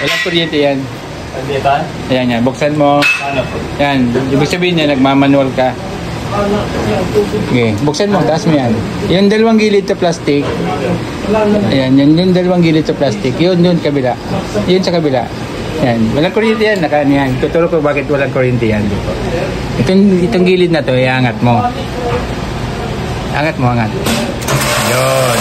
Walang kuryente yan. Hindi ba? Ayan yan. Buksan mo. Ano po? Yan. Ibig sabihin niya, nagmamanual ka. Okay. Buksan mo. Taas mo yan. Yung dalawang gilid sa plastic. Ayan. Yung dalawang gilid sa plastic. Yun kabila. Yun sa kabila. Yan. Walang kuryente yan. Yan. Tuturo ko bakit walang kuryente yan. Itong gilid na to, iangat mo. Angat mo, angat. Yun.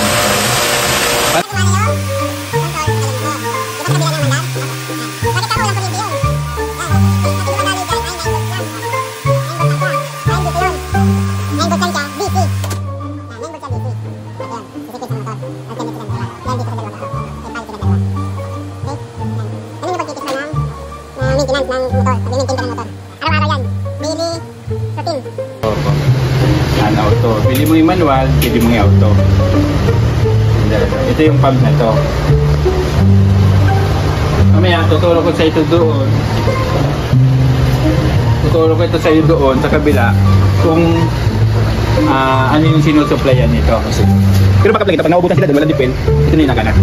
Auto. Pili mo yung manual, pili mo yung auto. Ito yung pump na to. Mamaya, tuturo ko sa ito doon. Tuturo ko ito sa iyo doon, sa kabila, kung ano yung sinusuplayan nito. Pero baka lang ito, pag naubutan sila doon, walang dipel, ito na yung nagana.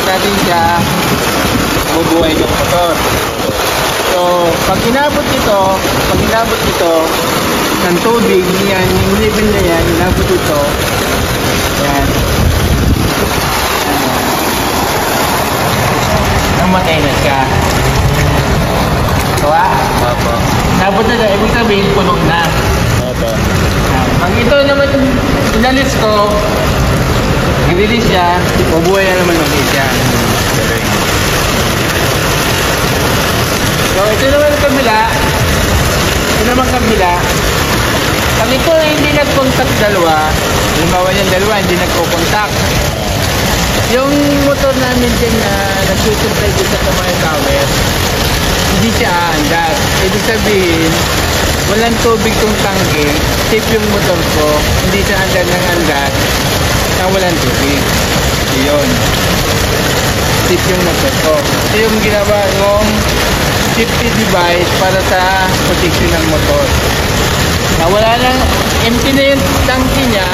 Natin siya bubuhay yung motor. So, pag inabot ito ng tubig, yan, yung level na yan, inabot ito, yan, namatay na siya. Kawa? Opo. Inabot na siya, ibig sabihin, puno na. Opo. Pag ito naman, inalis ko, i-release siya, mabuhay na naman ulit siya. So, ito naman kabila. Pag ito hindi nag-contact dalawa, halimbawa yung dalawa, hindi nagko-contact. Yung motor namin din na nagsusupply dito sa mga tower, hindi siya aangat. Ibig sabihin, walang tubig tong tangke, safe yung motor ko, hindi siya andar ng andar, na walang tubig. Yun. Safe yung motor ko. Ito yung ginawa ng safety device para sa protection ng motor. Na wala lang, empty na yung tangke niya,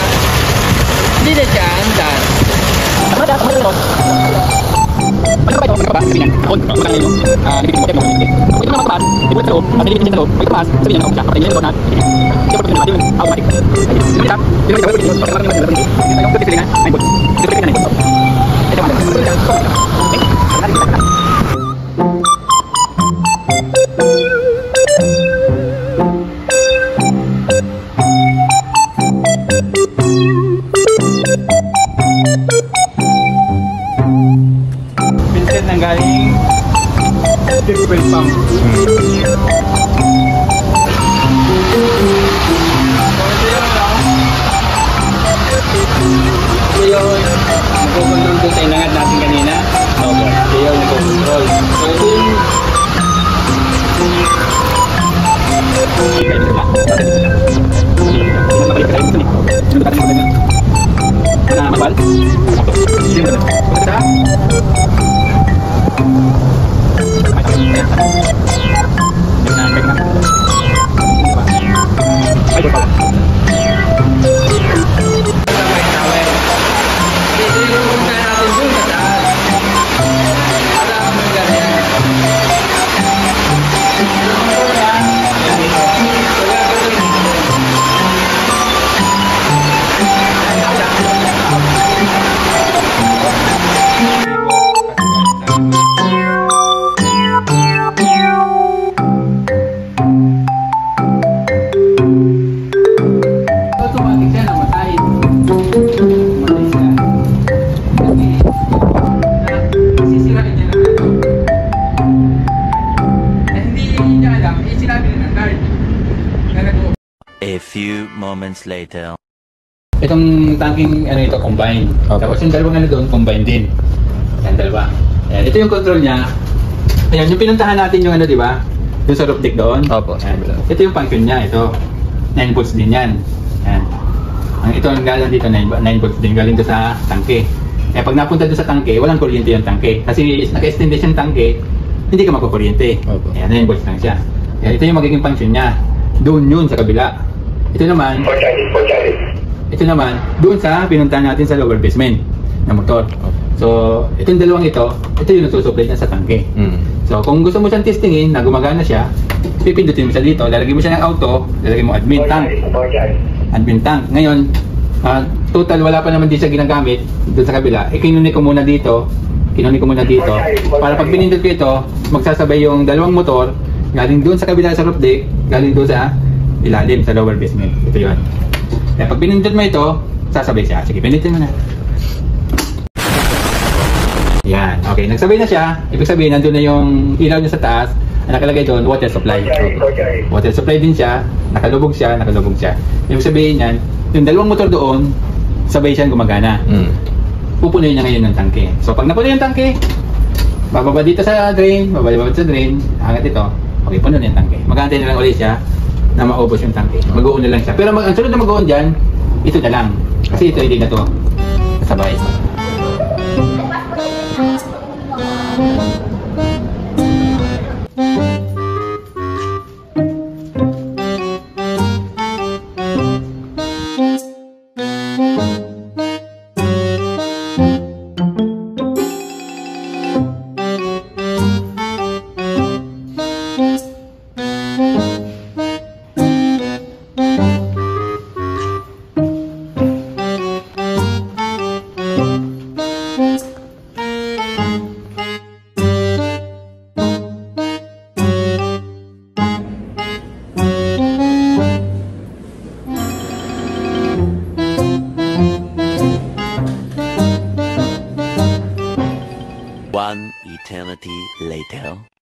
hindi na siya andar. Pinset ng galing fuel pump. Ito yung nagko-control doon sa inangat natin kanina. Ito yung nagko-control. So ito yung A few moments later. Itong tanking ano ito combined. Okay. Tapos yung dalawang ano doon combined din. Yan dalawa. Ayan, ito yung control niya. Ayan, yung pinuntahan natin yung ano, di ba? Doon sa roof deck doon? Opo, sa Yan. kabila. Ito yung function niya, ito. 9 volts din yan. Yan. Ito ang galing dito, 9 volts din, galing doon sa tangke. Eh pag napunta doon sa tangke, walang kuryente yung tangke. Kasi naka-extend din yung tangke, hindi ka magkukuryente. Opo. Yan, 9 volts lang siya. Yan, ito yung magiging function niya. Doon yun sa kabila. Ito naman, doon sa pinuntahan natin sa lower basement ng motor. So, itong dalawang ito yung nagsusupply niya sa tangke. So, kung gusto mo siyang testingin na gumagana siya, pipindutin mo siya dito, lalagyan mo siya ng auto, lalagyan mo admin tank. Admin tank. Ngayon, total wala pa naman din siya ginagamit doon sa kabila. Kinunin ko muna dito para pag pinindot ko ito, magsasabay yung dalawang motor galing doon sa kabila sa roof deck, galing doon sa ilalim sa lower basement. Ito yun. Kaya pag pinindot mo ito, sasabay siya. Sige, pindutin mo na. Yan. Okay, nagsabay na siya. Ibig sabihin, nandun na yung ilaw niya sa taas. Ang nakalagay doon, water supply. Water supply din siya. Nakalubog siya. Ibig sabihin yan, yung dalawang motor doon, sabay siya gumagana. Pupunuin niya ngayon ng tangke. So, pag napuno yung tangke, bababa dito sa drain, angat ito. Okay, puno na yung tangke. Mag-aantay na lang ulit siya na maubos yung tangke. Mag-uun na lang siya. Pero ang sunod na mag-uun dyan, ito na lang. Kasi ito hindi na to kasabay. One eternity later.